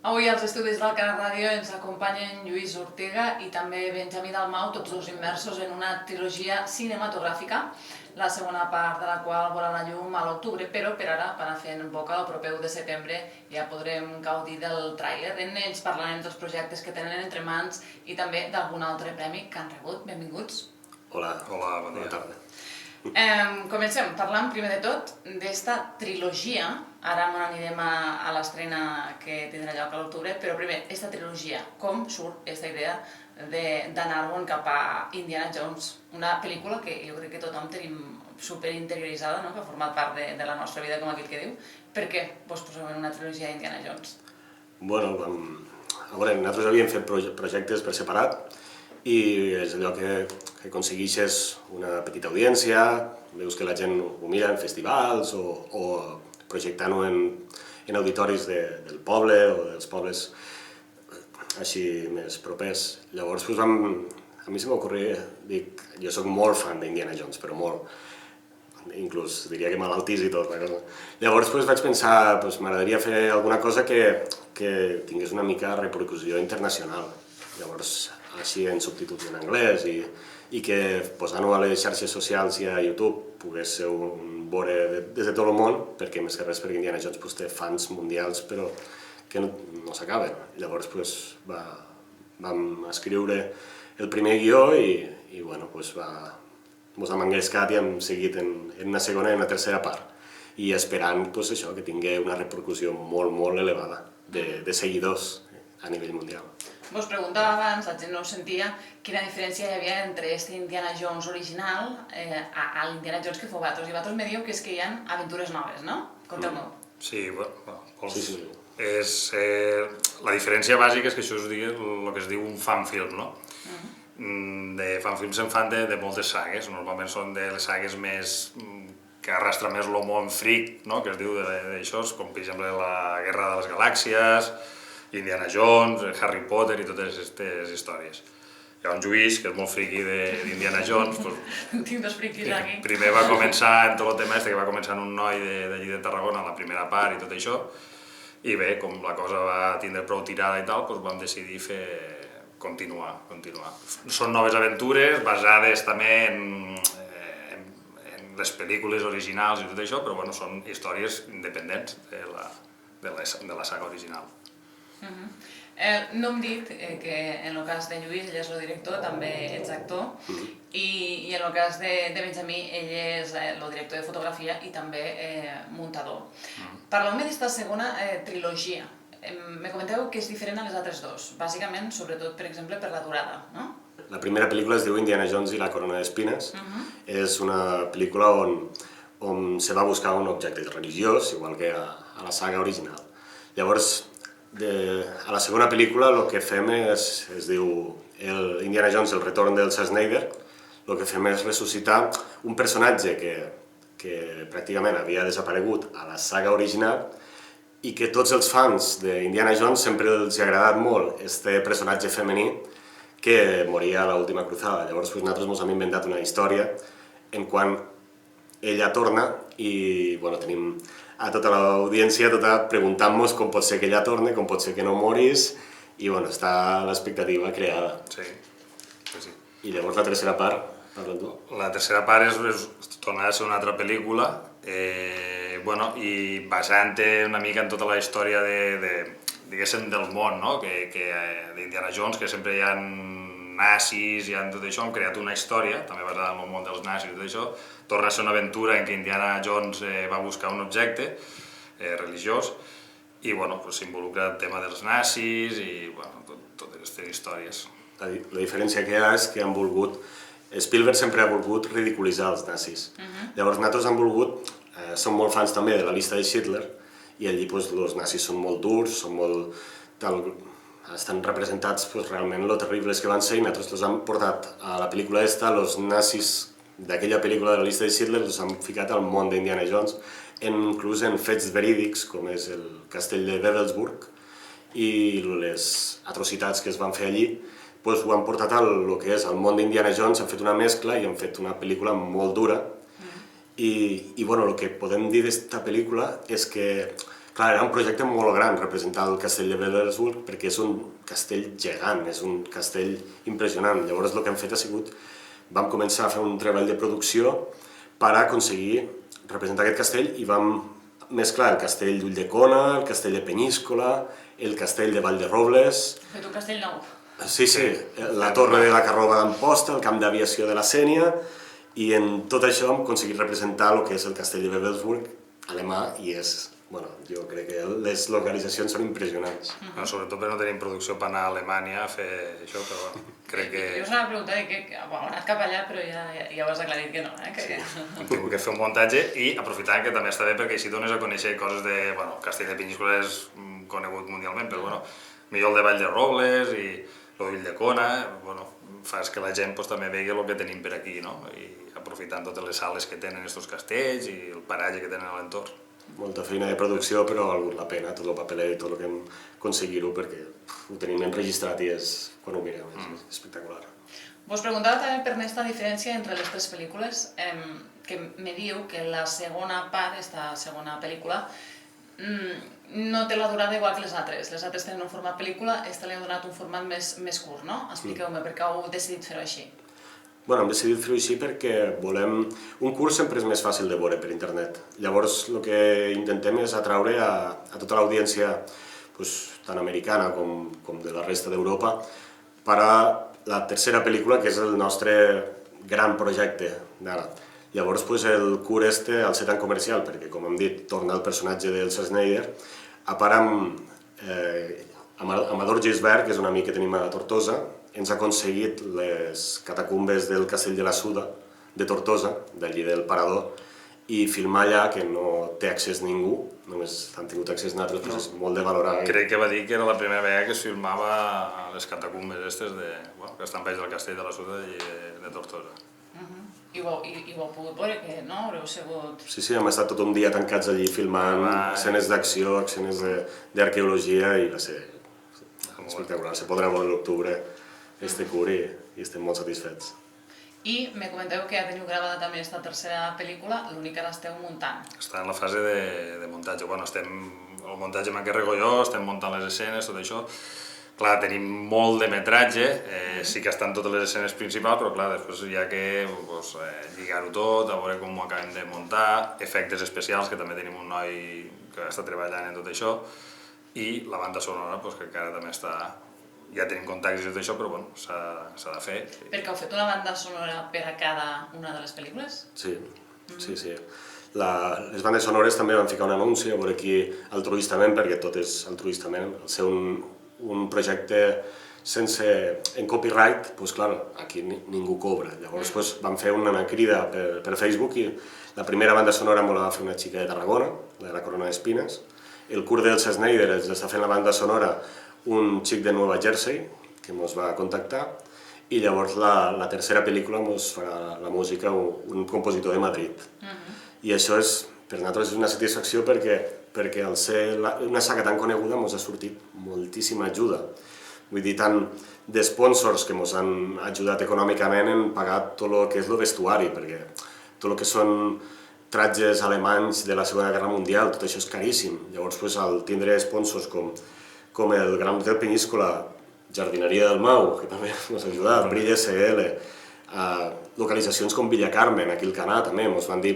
Avui als estudis del Canal Ràdio ens acompanyen Lluís Ortega i també Benjamí Dalmau, tots dos immersos en una trilogia cinematogràfica, la segona part de la qual veurà la llum a l'octubre, però per ara, per anar fent boca, el proper 1 de setembre ja podrem gaudir del tràiler. En ells parlarem dels projectes que tenen entre mans i també d'algun altre premi que han rebut. Benvinguts. Hola, bona tarda. Comencem parlant primer de tot d'esta trilogia. Ara anirem a l'estrena que tindrà lloc a l'octubre, però primer, aquesta trilogia, com surt aquesta idea d'anar-me'n cap a Indiana Jones? Una pel·lícula que jo crec que tothom tenim superinterioritzada, no? Que ha format part de la nostra vida, com aquell que diu. Per què vos poseu en una trilogia d'Indiana Jones? Bueno, a veure, nosaltres havíem fet projectes per separat i és allò que aconsegueixes una petita audiència, veus que la gent ho mira en festivals o projectant-ho en auditoris del poble o dels pobles així més propers. Llavors, a mi se m'ocorria, dic, jo soc molt fan d'Indiana Jones, però molt, inclús diria que malaltís i tot. Llavors vaig pensar, m'agradaria fer alguna cosa que tingués una mica repercussió internacional. Llavors, així en subtítols en anglès i que posant-ho a les xarxes socials i a YouTube poguéssiu veure des de tot el món, perquè més que res perquè Indiana Jones té fans mundials però que no s'acaben. Llavors vam escriure el primer guió i mos hem engrescat i hem seguit en una segona i una tercera part i esperant això, que tingui una repercussió molt, molt elevada de seguidors a nivell mundial. Vos preguntava abans, la gent no ho sentia, quina diferència hi havia entre este Indiana Jones original a l'Indiana Jones que feu vosaltres. I vosaltres me diu que és que hi ha aventures noves, no? Conteu-m'ho. Sí, la diferència bàsica és que això és el que es diu un fanfilm, no? De fanfilms se'n fan de moltes sagues, normalment són de les sagues més que arrastra més el món freak, que es diu d'això, com per exemple la Guerra de les Galàxies, Indiana Jones, Harry Potter i totes aquestes històries. Hi ha un Lluís, que és molt friqui d'Indiana Jones, tinc dos friquis aquí. Primer va començar en tot el tema que va començar en un noi d'allí de Tarragona, la primera part i tot això, i bé, com la cosa va tindre prou tirada i tal, vam decidir continuar. Són noves aventures basades també en les pel·lícules originals i tot això, però bueno, són històries independents de la saga original. No hem dit que en el cas de Lluís, ell és el director, també ets actor, i en el cas de Benjamí, ell és el director de fotografia i també muntador. Parleu-me d'esta segona trilogia. Me comenteu que és diferent a les altres dues, bàsicament, sobretot, per exemple, per la durada, no? La primera pel·lícula es diu Indiana Jones i la corona d'espines. És una pel·lícula on se va buscar un objecte religiós, igual que a la saga original. Llavors, a la segona pel·lícula el que fem es diu Indiana Jones, el retorn del Snyder. El que fem és ressuscitar un personatge que pràcticament havia desaparegut a la saga original i que tots els fans d'Indiana Jones sempre els ha agradat molt este personatge femení que moria a l'última cruzada. Llavors nosaltres ens hem inventat una història en quan ella torna i tenim a tota l'audiència preguntant-nos com pot ser que ella torni, com pot ser que no moris, i està l'expectativa creada. Sí. I llavors la tercera part, parla tu. La tercera part és tornar a ser una altra pel·lícula, i basant una mica en tota la història diguéssim del món, d'Indiana Jones, que sempre hi ha nazis, hi ha tot això, hem creat una història, també basada en el món dels nazis i tot això. Torna a ser una aventura en què Indiana Jones va buscar un objecte religiós i s'involucra el tema dels nazis i totes aquestes històries. La diferència que hi ha és que han volgut... Spielberg sempre ha volgut ridiculitzar els nazis. Llavors nosaltres hem volgut... Som molt fans també de la llista de Schindler i allí els nazis són molt durs, són molt... estan representats realment lo terribles que van ser i nosaltres els hem portat a la pel·lícula els nazis d'aquella pel·lícula de la llista de Schindler els han ficat al món d'Indiana Jones, inclús en fets verídics com és el castell de Wewelsburg i les atrocitats que es van fer allí, ho han portat al que és el món d'Indiana Jones, han fet una mescla i han fet una pel·lícula molt dura i el que podem dir d'esta pel·lícula és que Clar, era un projecte molt gran representar el castell de Wewelsburg perquè és un castell gegant, és un castell impressionant. Llavors el que hem fet ha sigut, vam començar a fer un treball de producció per aconseguir representar aquest castell i vam mesclar el castell d'Ulldecona, el castell de Penyíscola, el castell de Vall de Robles. He fet un castell nou. Sí, la torre de la Carrova d'Amposta, el camp d'aviació de la Sénia, i en tot això hem aconseguit representar el que és el castell de Wewelsburg alemà i és, bueno, jo crec que les localitzacions són impressionants. Sobretot perquè no tenim producció per anar a Alemanya a fer això, però bueno, crec que... Jo us anava a preguntar que heu anat cap allà, però ja ho has aclarit que no, Sí, hem tingut que fer un muntatge i aprofitant que també està bé perquè així dones a conèixer coses de... Bueno, Castell de Penyíscola és conegut mundialment, però bueno, millor el de Vall de Robles i l'Ulldecona, bueno, fas que la gent pues, també vegi el que tenim per aquí, no? I aprofitant totes les sales que tenen aquests castells i el paratge que tenen a l'entorn. Molta feina de producció, però ha valgut la pena, tot el papelet i tot el que hem aconseguit-ho, perquè ho tenim enregistrat i és, quan ho mirem, és espectacular. Vos preguntava també per aquesta diferència entre les tres pel·lícules, que me diu que la segona part, esta segona pel·lícula, no té la durada igual que les altres. Les altres tenen un format pel·lícula, esta li ha donat un format més curt, no? Expliqueu-me per què heu decidit fer-ho així. Bueno, hem decidit fer-ho així perquè volem... Un curs sempre és més fàcil de veure per internet. Llavors, el que intentem és atraure a tota l'audiència, tant americana com de la resta d'Europa, per a la tercera pel·lícula, que és el nostre gran projecte d'ara. Llavors, el curs este, al ser tan comercial, perquè, com hem dit, torna el personatge d'Elsa Schneider, a part amb Amador Gisbert, que és un amic que tenim a Tortosa, ens ha aconseguit les catacumbes del Castell de la Suda, de Tortosa, d'allí del Parador, i filmar allà, que no té accés ningú, només han tingut accés nosaltres, però és molt de valorar. Crec que va dir que era la primera vegada que es filmava a les catacumbes aquestes que estan baix del Castell de la Suda i de Tortosa. I ho heu pogut veure, que no? Haureu sigut... Sí, hem estat tot un dia tancats allí filmant escenes d'acció, escenes d'arqueologia i va ser espectacular. Se podrà veure l'octubre este curs i estem molt satisfets. I me comenteu que ja teniu gravada també aquesta tercera pel·lícula, l'únic que ara esteu muntant. Està en la fase de muntatge. Bueno, el muntatge m'encarrego jo, estem muntant les escenes, tot això. Clar, tenim molt de metratge, sí que estan totes les escenes principals, però clar, després hi ha que lligar-ho tot, a veure com ho acabem de muntar, efectes especials, que també tenim un noi que està treballant en tot això, i la banda sonora, que encara també està... Ja tenim contactes i tot això, però bueno, s'ha de fer. Perquè heu fet una banda sonora per a cada una de les pel·lícules? Sí. Les bandes sonores també van ficar un anunci, a veure aquí altruistament, perquè tot és altruistament, al ser un projecte en copyright, doncs clar, aquí ningú cobra. Llavors vam fer una crida per Facebook i la primera banda sonora me la va fer una xica de Tarragona, de la Corona d'Espines. El curs d'Elsa Schneider ens està fent la banda sonora un xic de Nova Jersey, que ens va contactar, i llavors la tercera pel·lícula ens farà la música un compositor de Madrid. I això per nosaltres és una satisfacció perquè al ser una saga tan coneguda ens ha sortit moltíssima ajuda. Vull dir, tant d'esponsors que ens han ajudat econòmicament en pagar tot el que és el vestuari, perquè tot el que són tratges alemanys de la Segona Guerra Mundial, tot això és caríssim. Llavors, al tindre sponsors com el Gran Hotel Penyíscola, Jardineria del Mau, que també ens ha ajudat, Brill SL, localitzacions com Villa Carmen, aquí al Canà també, ens van dir,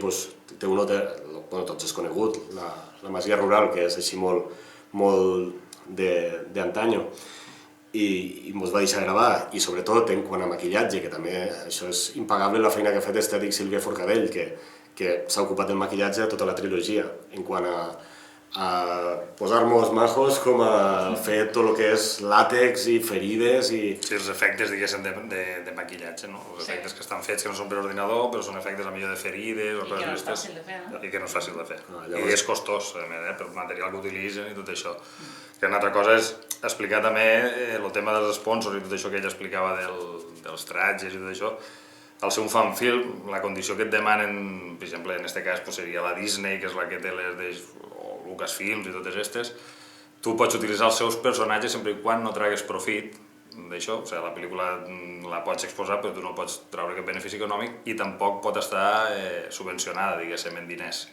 té un hotel, tots és conegut, la Masia Rural, que és així molt d'antanyo, i ens va deixar gravar, i sobretot en quant a maquillatge, que també això és impagable la feina que ha fet estètic Sílvia Forcadell, que s'ha ocupat del maquillatge de tota la trilogia, en quant a posar-nos majos, com a fer tot el que és làtex i ferides i... Sí, els efectes, diguéssim, de maquillatge, no? Els efectes que estan fets, que no són per ordinador, però són efectes a millor de ferides o coses d'aquestes. I que no és fàcil de fer, no? I que no és fàcil de fer. I és costós, pel material que utilitzen i tot això. Que una altra cosa és explicar també el tema dels sponsors i tot això que ella explicava dels tratges i tot això. Al ser un fanfilm, la condició que et demanen, per exemple, en aquest cas seria la Disney, que és la que té les Lucasfilms i totes aquestes, tu pots utilitzar els seus personatges sempre i quan no tragues profit d'això, o sigui, la pel·lícula la pots exposar però tu no pots treure cap benefici econòmic i tampoc pot estar subvencionada, diguéssim, en diners.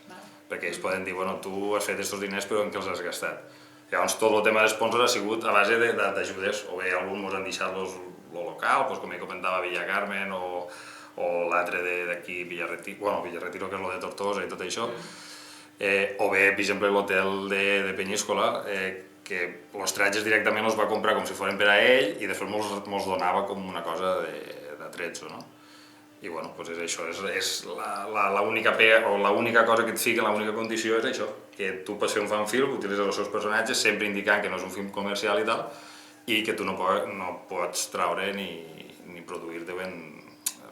perquè ells poden dir, bueno, tu has fet aquests diners però en què els has gastat? Llavors tot el tema de sponsor ha sigut a base d'ajudes, o bé alguns ens han deixat lo local, com ell comentava Villa Carmen, o l'altre d'aquí Villarretiro, Villarretiro que és lo de Tortosa i tot això, o bé, per exemple, l'hotel de Penyíscola, que els tratges directament els va comprar com si foren per a ell i després mos donava com una cosa d'atrezzo, no? I bueno, doncs és això, és l'única pega, o l'única cosa que et fica, l'única condició és això, que tu pots fer un fanfilm, utilitzes els seus personatges, sempre indicant que no és un film comercial i tal, i que tu no pots traure ni produir-te,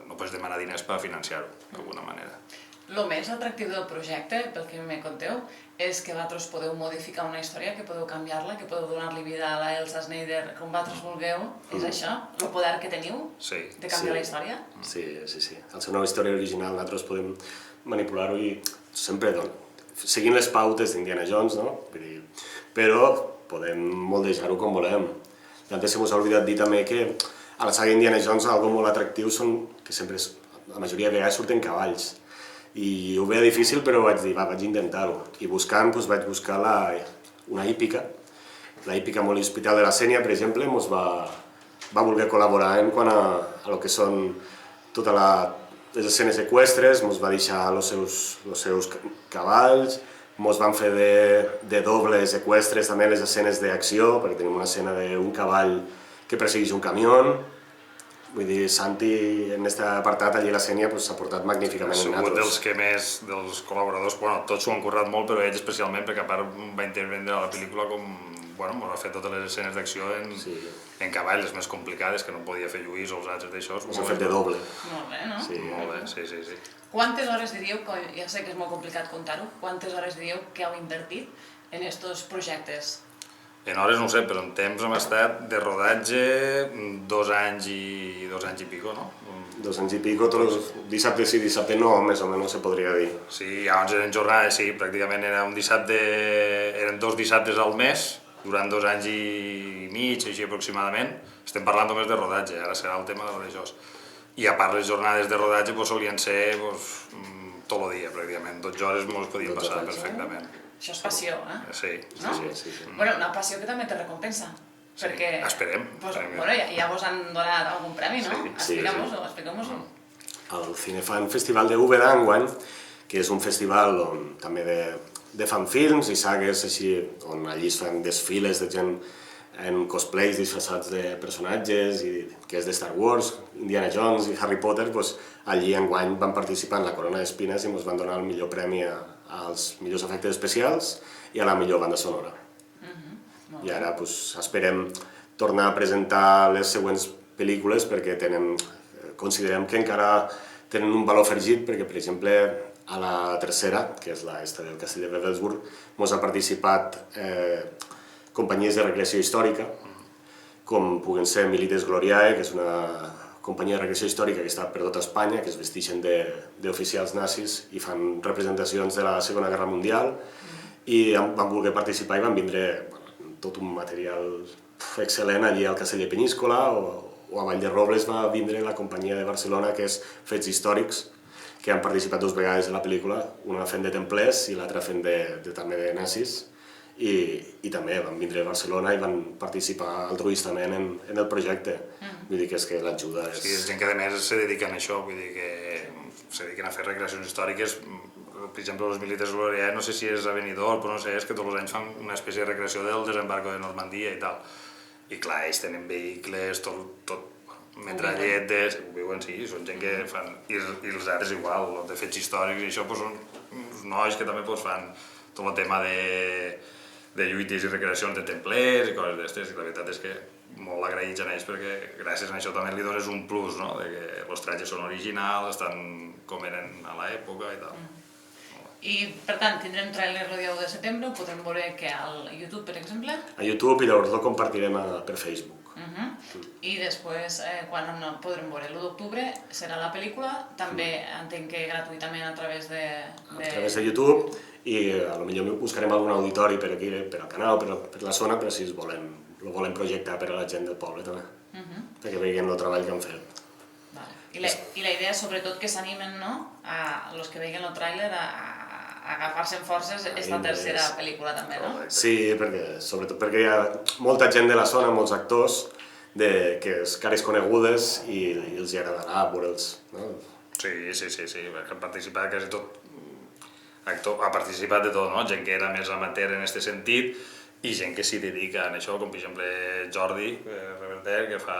no pots demanar diners per financiar-ho, d'alguna manera. El més atractiu del projecte, pel que me conteu, és que vosaltres podeu modificar una història, que podeu canviar-la, que podeu donar-li vida a la Elsa Schneider com vosaltres vulgueu. És això? El poder que teniu de canviar la història? Sí. Al ser una història original nosaltres podem manipular-ho i sempre seguint les pautes d'Indiana Jones, no? Però podem moldejar-ho com volem. Antes se mos ha oblidat dir també que a la saga Indiana Jones algo molt atractiu són que sempre, la majoria de vegades surten cavalls. I ho veia difícil, però vaig dir, vaig intentar-ho. I buscant, vaig buscar una hípica. La hípica molt hospital de la Sénia, per exemple, ens va voler col·laborar en quant a lo que són totes les escenes eqüestres, ens va deixar els seus cavalls, ens van fer de dobles eqüestres també les escenes d'acció, perquè tenim una escena d'un cavall que persegueix un camió. Vull dir, Santi, en aquest apartat, allí a la Sénia, s'ha portat magníficament en nosaltres. Dels col·laboradors, tots s'ho han currat molt, però ell especialment, perquè a part va intervindre a la pel·lícula com, ens va fer totes les escenes d'acció en cavall, les més complicades, que no podia fer Lluís o els altres d'això. S'ha fet de doble. Molt bé, no? Sí, molt bé, sí. Quantes hores diríeu, ja sé que és molt complicat comptar-ho, quantes hores diríeu que heu invertit en aquests projectes? En hores no ho sé, però en temps hem estat de rodatge 2 anys i pico, no? 2 anys i pico, tots dissabte sí, dissabte no, més o menys se podria dir. Sí, llavors eren jornades, sí, pràcticament eren 2 dissabtes al mes, durant 2 anys i mig, així aproximadament. Estem parlant només de rodatge, ara serà el tema d'això. I a part les jornades de rodatge solien ser tot el dia, pràcticament. 12 hores ens podien passar perfectament. Això és passió, eh? Sí. Bueno, una passió que també té recompensa. Perquè... Esperem. Ja vos han donat algun premi, no? Expliqueu-mos-ho. El Cinefan Festival de Úbeda, enguany, que és un festival també de fanfilms i sagues així, on allí es fan desfiles de gent en cosplays disfressats de personatges, que és de Star Wars, Indiana Jones i Harry Potter, allí enguany van participar en la Corona d'Espines i ens van donar el millor premi als millors efectes especials i a la millor banda sonora. I ara esperem tornar a presentar les següents pel·lícules perquè considerem que encara tenen un valor afegit perquè, per exemple, a la tercera, que és l'esta del Castell de Wewelsburg, ens ha participat companyies de recreació històrica, com puguen ser Milites Gloriae, que és una companyia de recreació històrica que està per tota Espanya, que es vesteixen d'oficials nazis i fan representacions de la Segona Guerra Mundial, i van voler participar i van vindre tot un material excel·lent allí al Castell de Penyíscola, o a Vall de Robles va vindre la companyia de Barcelona, que és Fets Històrics, que han participat 2 vegades en la pel·lícula, una fent de templers i l'altra fent també de nazis, i també van vindre a Barcelona i van participar altruistament en el projecte. Vull dir que és que l'ajuda és... Sí, és gent que a més se dediquen a això, vull dir que se dediquen a fer recreacions històriques. Per exemple, els Milites Gloriae, no sé si és a Benidorm, però no sé, és que tots els anys fan una espècie de recreació del desembarco de Normandia i tal. I clar, ells tenen vehicles, tot metralletes, ho viuen, sí, són gent que fan... I els altres igual, els de fets històrics i això són uns nois que també fan tot el tema de lluites i recreacions de templers i coses d'estes, i la veritat és que molt agraïts a ells perquè gràcies a això també li dones un plus, no? De que els tratges són originals, estan com eren a l'època i tal. I, per tant, tindrem tràiler el dia 1 de setembre, ho podrem veure que al YouTube, per exemple? A YouTube i llavors el compartirem per Facebook. I després, quan podrem veure l'1 d'octubre, serà la pel·lícula, també entenc que gratuïtament a través de... A través de YouTube, i potser buscarem algun auditori per aquí, per al canal, per la zona, però si el volen projectar per a la gent del poble també, perquè veguin el treball que han fet. I la idea és sobretot que s'animen, no?, a els que veguin el tràiler a agafar-se en forces esta tercera pel·lícula també, no? Sí, sobretot perquè hi ha molta gent de la zona, molts actors, que és cares conegudes i els agradarà veure'ls, no? Sí, perquè ha participat quasi tot, ha participat de tot, no? Gent que era més amateur en aquest sentit i gent que s'hi dedica a això, com per exemple Jordi Reverter, que fa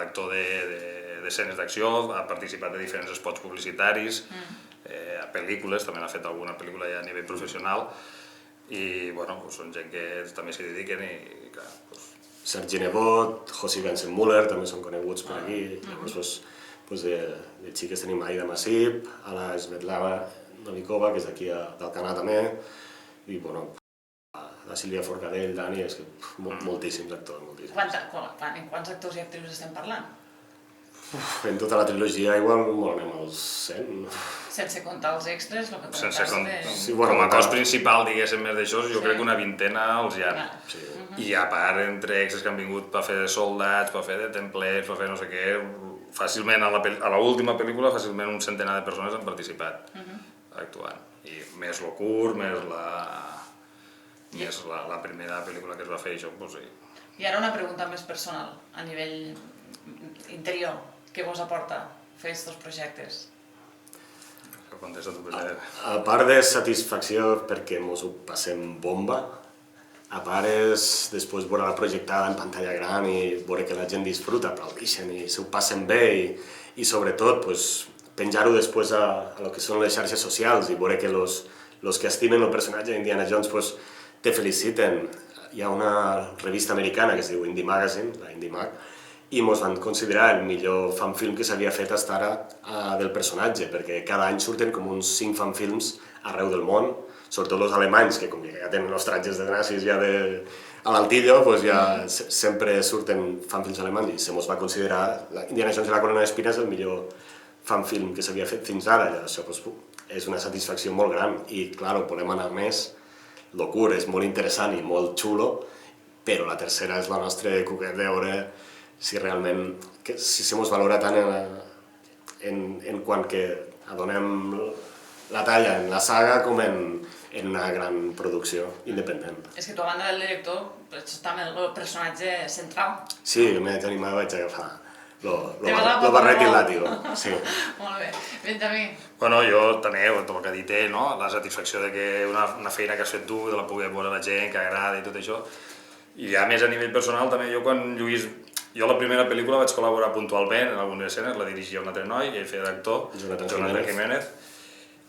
d'actor d'escenes d'acció, ha participat de diferents spots publicitaris, a pel·lícules, també n'ha fet alguna pel·lícula ja a nivell professional, i bueno, són gent que també s'hi dediquen i clar... Sergi Nebot, José Vincent Müller, també són coneguts per aquí. Llavors, de xiques tenim Aida Masip, a la Svetlana Novikova, que és d'aquí d'Alcanar també, i bueno, la Sílvia Forcadell, Dani, és que moltíssims actors, moltíssims. En quants actors i actrius estem parlant? En tota la trilogia igual anem als 100. Sense comptar els extras, el que comentaves. Com a cos principal, diguéssim, més d'això, jo crec que una vintena els hi ha. I a part, entre extras que han vingut per fer de soldats, per fer de templers, per fer no sé què, fàcilment, a l'última pel·lícula, fàcilment un centenar de persones han participat actuant. I més lo curt, més la primera pel·lícula que es va fer, això, doncs sí. I ara una pregunta més personal, a nivell interior. Què vos aporta fer aquests projectes? Contesta tu primer. A part de satisfacció perquè mos ho passem bomba, a part és després veure la projectada en pantalla gran i veure que la gent disfruta, aplaudixen i s'ho passen bé i sobretot penjar-ho després a lo que són les xarxes socials i veure que los que estimen el personatge d'Indiana Jones te feliciten. Hi ha una revista americana que es diu Indie Magazine, la Indie Mag, i ens van considerar el millor fanfilm que s'havia fet fins ara del personatge, perquè cada any surten com uns 5 fanfilms arreu del món, sobretot els alemanys, que com que ja tenen els tratges de nazis ja a l'altillo, ja sempre surten fanfilms alemanys i se mos va considerar Indiana Jones i la corona d'espines el millor fanfilm que s'havia fet fins ara. Això és una satisfacció molt gran i, clar, volem anar més. Lo curt és molt interessant i molt xulo, però la tercera és la nostra cuquet de veure si realment se mos valora tant en quant que donem la talla en la saga com en una gran producció independent. És que tu, a banda del director, ets també el personatge central. Sí, m'he animat, vaig agafar el barret i el làtigo. Molt bé. Benjamí. Bueno, jo també, el que ha dit ell, la satisfacció de que una feina que has fet tu, de la poder veure la gent, que agrada i tot això. I a més a nivell personal també, jo la primera pel·lícula vaig col·laborar puntualment en algunes escenes, la dirigia un altre noi, ell feia d'actor, Jonathan Jiménez,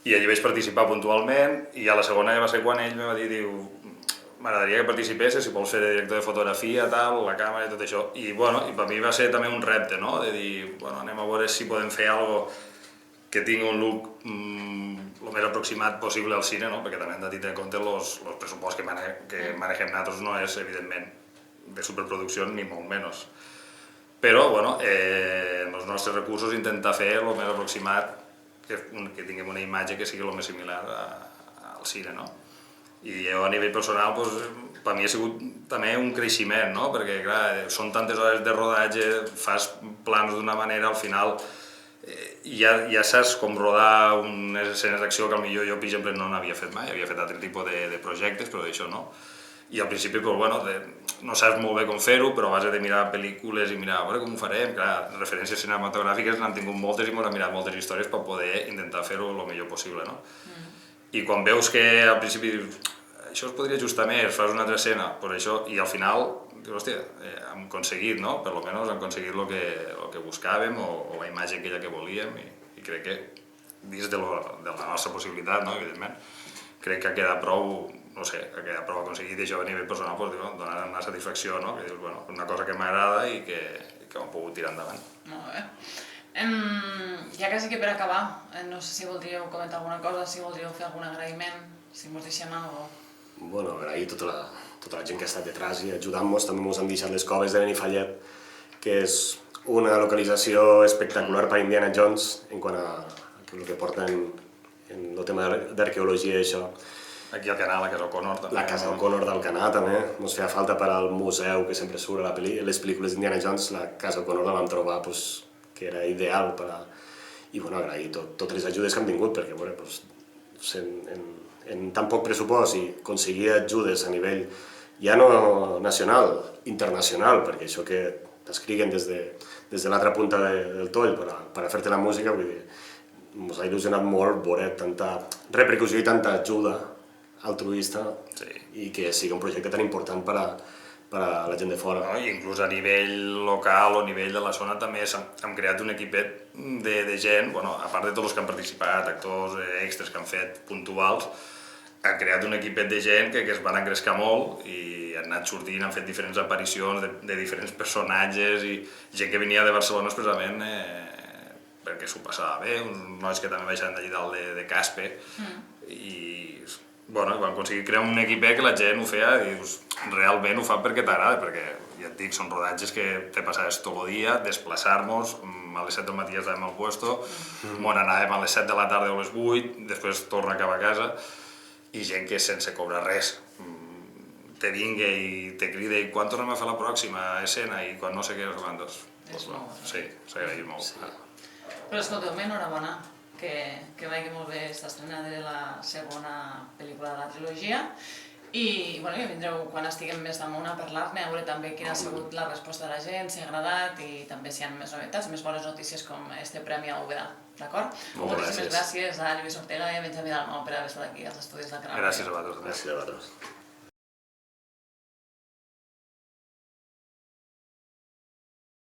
i allí vaig participar puntualment, i a la segona ja va ser quan ell em va dir, m'agradaria que participessis, si vols fer de director de fotografia, tal, la càmera i tot això. I per mi va ser també un repte, no?, de dir, anem a veure si podem fer alguna cosa que tingui un look el més aproximat possible al cine, no?, perquè també hem de tenir en compte els pressuposts que manejem nosaltres no és, evidentment, de superproducció ni molt menys. Però, amb els nostres recursos intentar fer el més aproximat, que tinguem una imatge que sigui el més similar al cine, no? I jo a nivell personal, per mi ha sigut també un creixement, no? Perquè, clar, són tantes hores de rodatge, fas plans d'una manera, al final ja saps com rodar unes escenes d'acció que potser jo, per exemple, no n'havia fet mai, havia fet altre tipus de projectes, però d'això no. I al principi, no saps molt bé com fer-ho, però a base de mirar pel·lícules i mirar a veure com ho farem, clar, referències cinematogràfiques n'han tingut moltes i m'han mirat moltes històries per poder intentar fer-ho el millor possible, no? I quan veus que al principi dius, això es podria ajustar més, fas una altra escena, per això, i al final dius, hòstia, hem aconseguit, no? Per almenys hem aconseguit el que buscàvem o la imatge aquella que volíem i crec que, dins de la nostra possibilitat, no? Evidentment, crec que ha quedat prou, no sé, que ha quedat prou aconseguit i això a nivell personal donar una satisfacció, no? Que dius, una cosa que m'agrada i que ho hem pogut tirar endavant. Molt bé. Ja quasi que per acabar, no sé si voldríeu comentar alguna cosa, si voldríeu fer algun agraïment, si mos deixem alguna cosa. Agrair tota la gent que ha estat detrás i ajudant-nos, també ens han deixat les coves de Benifallet, que és una localització espectacular per Indiana Jones en quant a el que porten en el tema d'arqueologia i això. Aquí al Canà, la Casa O'Connor també. La Casa O'Connor d'Alcanar també, ens feia falta per al museu que sempre surt a les pel·lícules d'Indiana Jones, la Casa O'Connor la vam trobar que era ideal per a... I agrair totes les ajudes que han vingut, perquè en tan poc pressupost i aconseguir ajudes a nivell ja no nacional, internacional, perquè això que t'escriguen des de l'altra punta del toll per a fer-te la música, vull dir, ens ha il·lusionat molt veure tanta repercussió i tanta ajuda altruista i que sigui un projecte tan important per a la gent de fora. I inclús a nivell local o a nivell de la zona també hem creat un equipet de gent, a part de tots els que han participat, actors extras que han fet puntuals, han creat un equipet de gent que es van engrescar molt i han anat sortint, han fet diferents aparicions de diferents personatges i gent que venia de Barcelona expressament perquè s'ho passava bé, uns nois que també baixaven d'allí dalt de Caspe i vam aconseguir crear un equipet que la gent ho feia i dius, realment ho fa perquè t'agrada, perquè ja et dic, són rodatges que te passaves tot el dia, desplaçar-nos, a les 7 del matí ja estàvem al puesto, anàvem a les 7 de la tarda o a les 8, després torna cap a casa, i gent que sense cobrar res te vinga i te crida i quan tornem a fer la pròxima escena i quan no sé què, no sé quantos. Sí, s'agraïa molt. Però escolteu-me, enhorabona, que vagi molt bé esta estrena de la segona pel·lícula de la trilogia i ja vindreu quan estiguem més damunt a parlar-ne, a veure també quina ha sigut la resposta de la gent, si ha agradat i també si hi ha més novetats, més bones notícies com este premi a Úbeda, d'acord? Moltíssimes gràcies a Lluís Ortega i a Benjamí Dalmau per haver estat aquí als estudis del canal. Gràcies a vosaltres. Gràcies a vosaltres.